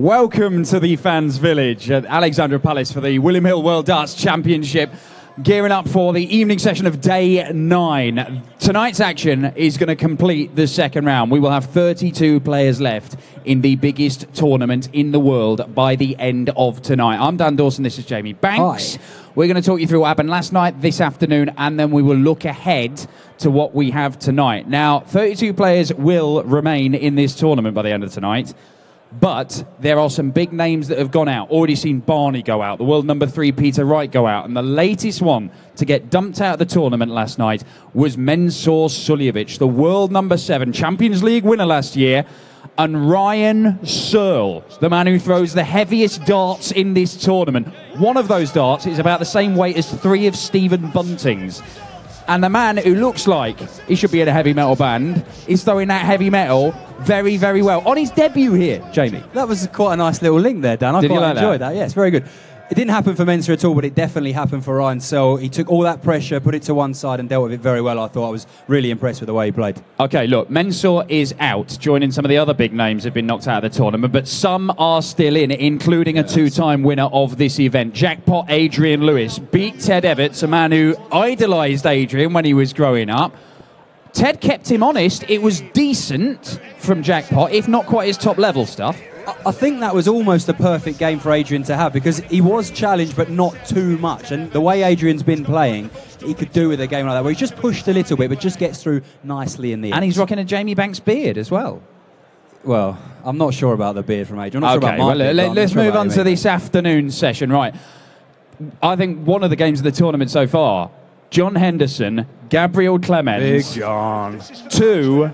Welcome to the Fans Village at Alexandra Palace for the William Hill World Darts Championship. Gearing up for the evening session of day 9. Tonight's action is going to complete the second round. We will have 32 players left in the biggest tournament in the world by the end of tonight. I'm Dan Dawson, this is Jamie Banks. Hi. We're going to talk you through what happened last night, this afternoon, and then we will look ahead to what we have tonight. Now, 32 players will remain in this tournament by the end of tonight. But there are some big names that have gone out. Already seen Barney go out, the world number 3 Peter Wright go out, and the latest one to get dumped out of the tournament last night was Mensur Suljovic, the world number 7 Champions League winner last year, and Ryan Searle, the man who throws the heaviest darts in this tournament. One of those darts is about the same weight as 3 of Stephen Bunting's. And the man who looks like he should be in a heavy metal band is throwing that heavy metal very, very well. On his debut here, Jamie. That was quite a nice little link there, Dan. I quite enjoyed that. Yeah, it's very good. It didn't happen for Mensur at all, but it definitely happened for Ryan Searle. He took all that pressure, put it to one side and dealt with it very well. I thought I was really impressed with the way he played. OK, look, Mensur is out, joining some of the other big names who've been knocked out of the tournament, but some are still in, including a 2-time winner of this event. Jackpot Adrian Lewis beat Ted Everts, a man who idolised Adrian when he was growing up. Ted kept him honest. It was decent from Jackpot, if not quite his top-level stuff. I think that was almost a perfect game for Adrian to have because he was challenged but not too much, and the way Adrian's been playing, he could do with a game like that where he just pushed a little bit but just gets through nicely in the end. And he's rocking a Jamie Banks beard as well. Well, I'm not sure about the beard from Adrian. I'm not sure about my beard, let's move on to this afternoon session. Right, I think one of the games of the tournament so far, John Henderson, Gabriel Clemens. Big John. 2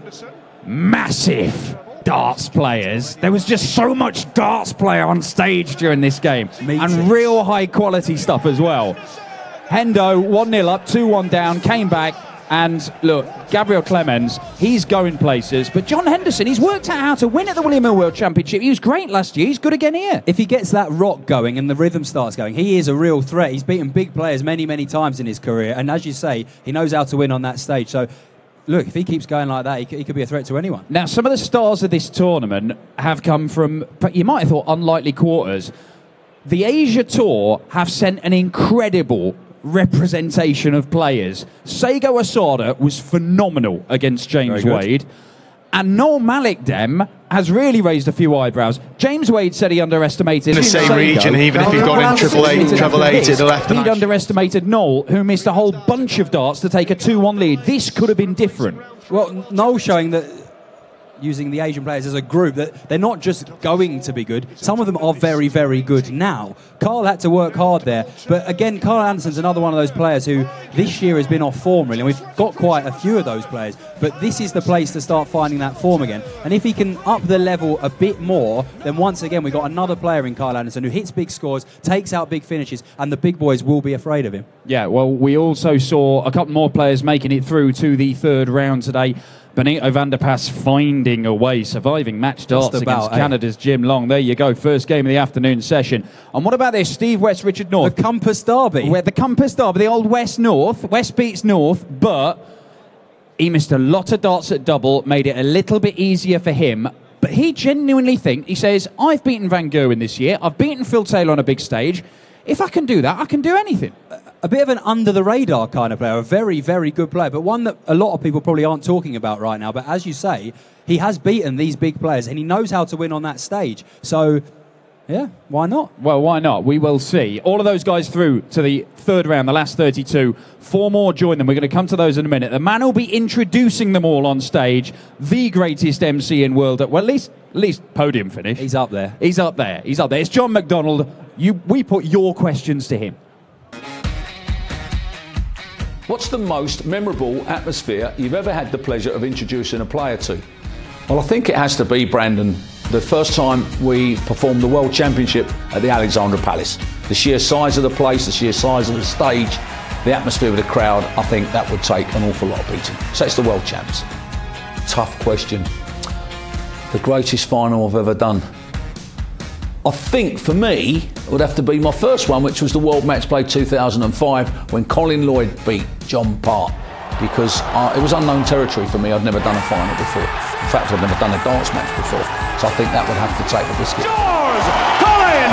massive darts players. There was just so much darts player on stage during this game. And real high quality stuff as well. Hendo 1-0 up, 2-1 down, came back, and look, Gabriel Clemens, he's going places, but John Henderson, he's worked out how to win at the William Hill World Championship. He was great last year, he's good again here. If he gets that rock going and the rhythm starts going, he is a real threat. He's beaten big players many, many times in his career, and as you say, he knows how to win on that stage. So look, if he keeps going like that, he could be a threat to anyone. Now, some of the stars of this tournament have come from, you might have thought, unlikely quarters. The Asia Tour have sent an incredible representation of players. Seigo Asada was phenomenal against James Wade. And Noel Malikdem has really raised a few eyebrows. James Wade said he underestimated in the same Seigo. region, even if he'd gone in treble eight at the left. He'd underestimated Noel, who missed a whole bunch of darts to take a 2-1 lead. This could have been different. Well, Noel showing that, using the Asian players as a group, that they're not just going to be good. Some of them are very, very good now. Carl had to work hard there. But again, Carl Anderson's another one of those players who this year has been off form, really. And we've got quite a few of those players. But this is the place to start finding that form again. And if he can up the level a bit more, then once again, we've got another player in Carl Anderson who hits big scores, takes out big finishes, and the big boys will be afraid of him. Yeah, well, we also saw a couple more players making it through to the third round today. Benito van der Pas finding a way, surviving match darts against Canada's Jim Long. There you go, first game of the afternoon session. And what about this, Steve West, Richard North? The Compass Derby. The Compass Derby, the old West-North. West beats North, but he missed a lot of darts at double, made it a little bit easier for him. But he genuinely thinks, he says, I've beaten Van Gerwen this year, I've beaten Phil Taylor on a big stage. If I can do that, I can do anything. A bit of an under-the-radar kind of player, a very, very good player, but one that a lot of people probably aren't talking about right now. But as you say, he has beaten these big players, and he knows how to win on that stage. So, yeah, why not? Well, why not? We will see. All of those guys through to the third round, the last 32. 4 more join them. We're going to come to those in a minute. The man will be introducing them all on stage. The greatest MC in world, well, at least podium finish. He's up there. He's up there. He's up there. It's John McDonald. We put your questions to him. What's the most memorable atmosphere you've ever had the pleasure of introducing a player to? Well, I think it has to be, Brandon, the first time we performed the World Championship at the Alexandra Palace. The sheer size of the place, the sheer size of the stage, the atmosphere with the crowd, I think that would take an awful lot of beating. So it's the World Champs. Tough question. The greatest final I've ever done. I think for me, it would have to be my first one, which was the World Match Play 2005 when Colin Lloyd beat John Part. because it was unknown territory for me. I'd never done a final before. In fact, I'd never done a darts match before. So I think that would have to take the biscuit. George Colin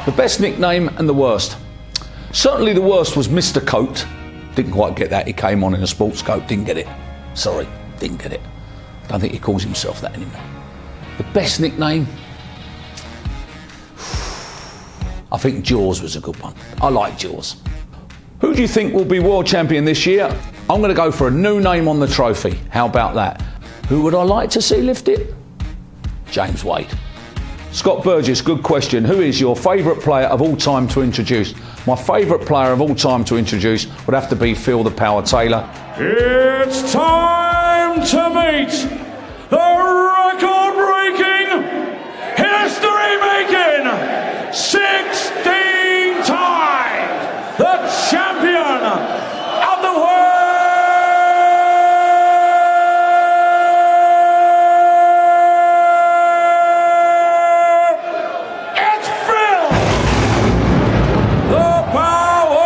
Lay! The best nickname and the worst. Certainly the worst was Mr. Coat. Didn't quite get that. He came on in a sports coat. Didn't get it. Sorry, didn't get it. Don't think he calls himself that anymore. The best nickname? I think Jaws was a good one. I like Jaws. Who do you think will be world champion this year? I'm going to go for a new name on the trophy. How about that? Who would I like to see lift it? James Wade. Scott Burgess, good question. Who is your favourite player of all time to introduce? My favourite player of all time to introduce would have to be Phil the Power Taylor. It's time to meet the record-breaking, history-making, 16 times the champion of the world. It's Phil the Power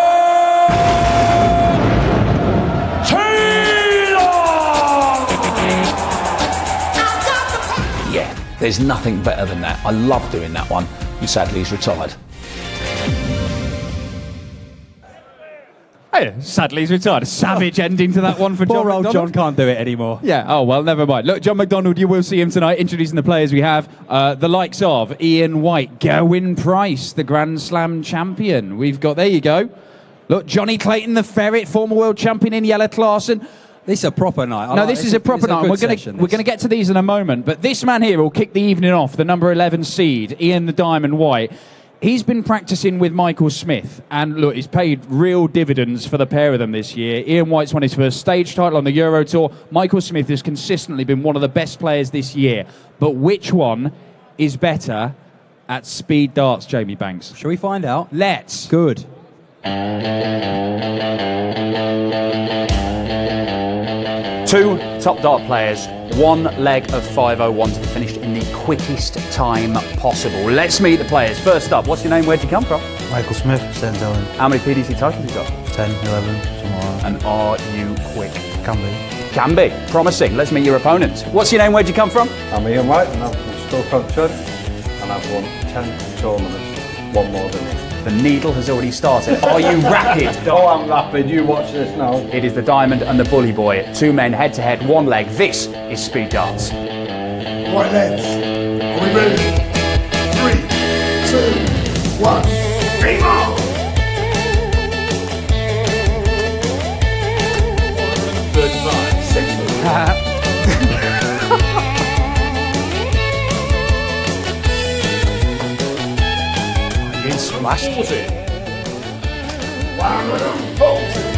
Taylor. Yeah, there's nothing better than that. I love doing that one. And sadly, he's retired. Hey, sadly, he's retired. A savage ending to that one for John Poor old McDonald. John can't do it anymore. Yeah, oh, well, never mind. Look, John McDonald, you will see him tonight introducing the players we have. The likes of Ian White, Gerwyn Price, the Grand Slam champion. We've got, there you go. Look, Johnny Clayton, the Ferret, former world champion in Jelle Klaassen. This is a proper night. No, this is a proper night. We're going to get to these in a moment. But this man here will kick the evening off, the number 11 seed, Ian the Diamond White. He's been practicing with Michael Smith, and look, he's paid real dividends for the pair of them this year. Ian White's won his first stage title on the Euro Tour. Michael Smith has consistently been one of the best players this year. But which one is better at speed darts, Jamie Banks? Shall we find out? Let's. Good. Two top dart players, one leg of 5:01 to be finished in the quickest time possible. Let's meet the players. First up, what's your name? Where'd you come from? Michael Smith, St. Helens. How many PDC titles you got? 10, 11, something like that. And are you quick? Can be. Can be. Promising. Let's meet your opponent. What's your name? Where'd you come from? I'm Ian White and I'm from Stoke-on-Trent and I've won 10 tournaments, one more than him. The needle has already started. Are you rapid? Oh, I'm rapid. You watch this now. It is the Diamond and the Bully Boy. Two men head to head, one leg. This is speed darts. Right, lads. Are we ready? 3, 2, 1. Game on! 35, 60. Smash it. 140.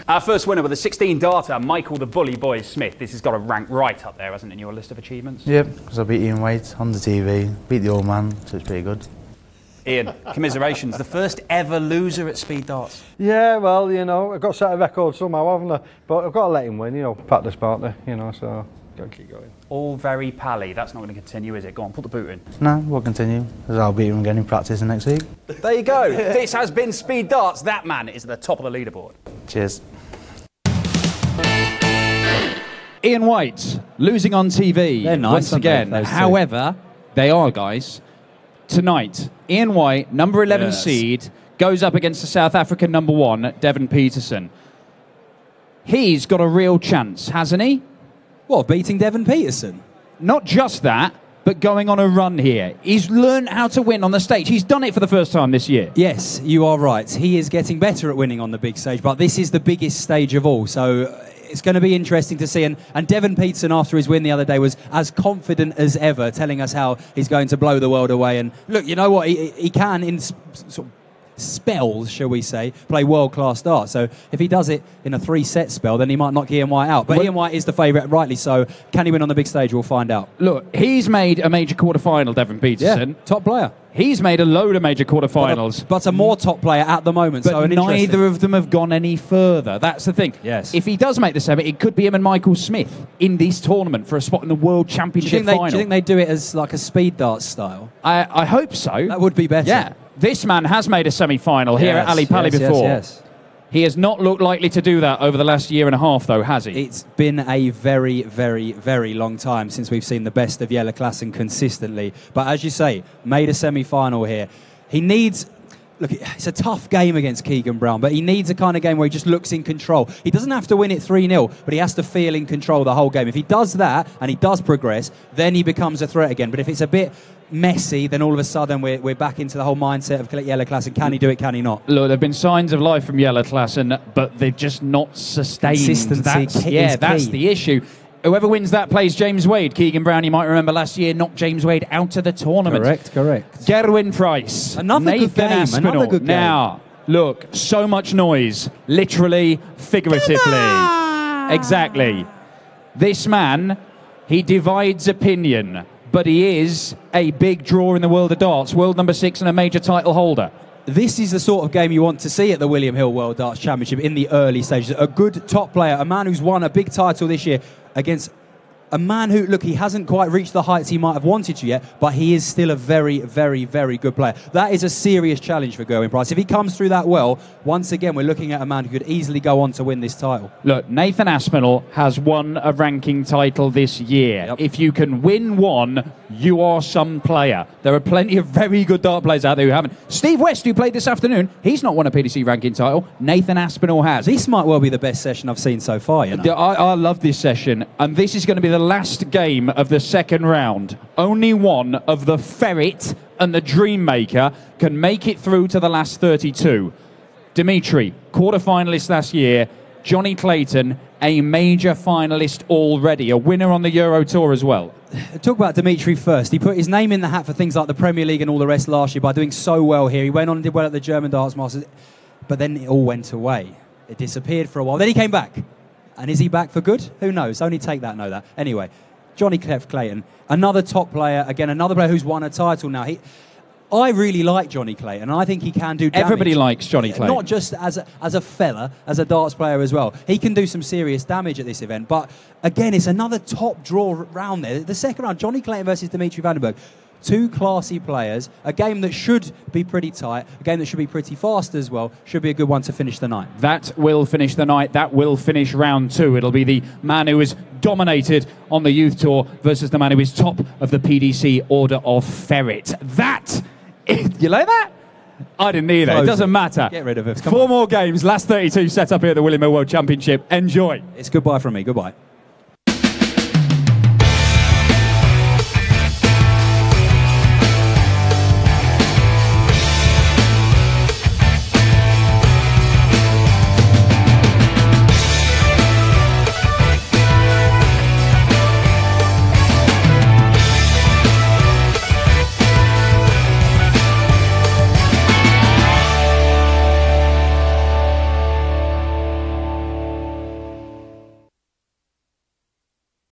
Our first winner with a 16 darter, Michael the Bully Boy Smith. This has got to rank right up there, hasn't it, in your list of achievements? Yep, because I beat Ian White on the TV, beat the old man, so it's pretty good. Ian, commiserations. The first ever loser at speed darts. Yeah, well, you know, I've got to set a record somehow, haven't I? But I've got to let him win, you know, practice partner, you know, so got to keep going. All very pally. That's not going to continue, is it? Go on, put the boot in. No, we'll continue, because I'll beat him again in practice next week. There you go. This has been Speed Darts. That man is at the top of the leaderboard. Cheers. Ian White, losing on TV They're nice, once aren't they, again. those two? However, they are, guys. Tonight, Ian White, number 11 Yes. seed, goes up against the South African number 1, Devon Peterson. He's got a real chance, hasn't he? What, beating Devon Peterson? Not just that, but going on a run here. He's learned how to win on the stage. He's done it for the first time this year. Yes, you are right. He is getting better at winning on the big stage, but this is the biggest stage of all. So it's going to be interesting to see. And Devon Peterson, after his win the other day, was as confident as ever, telling us how he's going to blow the world away. And look, you know what? He can, in sort of spells, shall we say, play world-class darts. So if he does it in a 3-set spell, then he might knock Ian White out. But Ian White is the favourite, rightly so. Can he win on the big stage? We'll find out. Look, he's made a major quarter-final, Devon Peterson. Yeah, top player. He's made a load of major quarterfinals. But a more top player at the moment. But so neither of them have gone any further. That's the thing. Yes. If he does make the semi, it could be him and Michael Smith in this tournament for a spot in the World Championship final. Do you think they do it as like a speed darts style? I hope so. That would be better. Yeah. This man has made a semi-final here at Ali Pali before. Yes. He has not looked likely to do that over the last year and a half, though, has he? It's been a very, very, very long time since we've seen the best of Jelle Klaassen consistently. But as you say, made a semi-final here. He needs... Look, it's a tough game against Keegan Brown, but he needs a kind of game where he just looks in control. He doesn't have to win it 3-0, but he has to feel in control the whole game. If he does that, and he does progress, then he becomes a threat again. But if it's a bit messy, then all of a sudden we're back into the whole mindset of Jelle Klaassen. Can he do it, can he not? Look, there have been signs of life from Jelle Klaassen, but they've just not sustained. Consistency That's the issue. Whoever wins that plays James Wade. Keegan Brown, you might remember last year, knocked James Wade out of the tournament. Correct. Gerwyn Price. Another good game. Another good game. Now, look, so much noise. Literally, figuratively. Exactly. This man, he divides opinion, but he is a big draw in the world of darts. World number 6 and a major title holder. This is the sort of game you want to see at the William Hill World Darts Championship in the early stages. A good top player, a man who's won a big title this year against a man who, look, he hasn't quite reached the heights he might have wanted to yet, but he is still a very, very, very good player. That is a serious challenge for Gerwyn Price. If he comes through that well, once again, we're looking at a man who could easily go on to win this title. Look, Nathan Aspinall has won a ranking title this year. Yep. If you can win one, you are some player. There are plenty of very good dart players out there who haven't. Steve West, who played this afternoon, he's not won a PDC ranking title. Nathan Aspinall has. This might well be the best session I've seen so far, you know. I love this session, and this is going to be the last game of the second round. Only one of the Ferret and the Dreammaker can make it through to the last 32. Dimitri, quarter-finalist last year. Johnny Clayton, a major finalist already, a winner on the Euro Tour as well. Talk about Dimitri first. He put his name in the hat for things like the Premier League and all the rest last year by doing so well here. He went on and did well at the German Darts Masters, but then it all went away. It disappeared for a while. Then he came back. And is he back for good? Who knows? Only Take That know that. Anyway, Johnny Clayton, another top player, again, another player who's won a title now. I really like Johnny Clayton, and I think he can do damage. Everybody likes Johnny Clayton. Not just as a fella, as a darts player as well. He can do some serious damage at this event. But again, it's another top draw round there. The second round, Johnny Clayton versus Dimitri Van den Bergh. Two classy players, a game that should be pretty tight, a game that should be pretty fast as well. Should be a good one to finish the night. That will finish the night. That will finish round 2. It'll be the man who is dominated on the Youth Tour versus the man who is top of the PDC Order of Ferret. That, you like that? I didn't either. It doesn't matter. Get rid of it. 4 more games. Last 32 set up here at the William Hill World Championship. Enjoy. It's goodbye from me. Goodbye.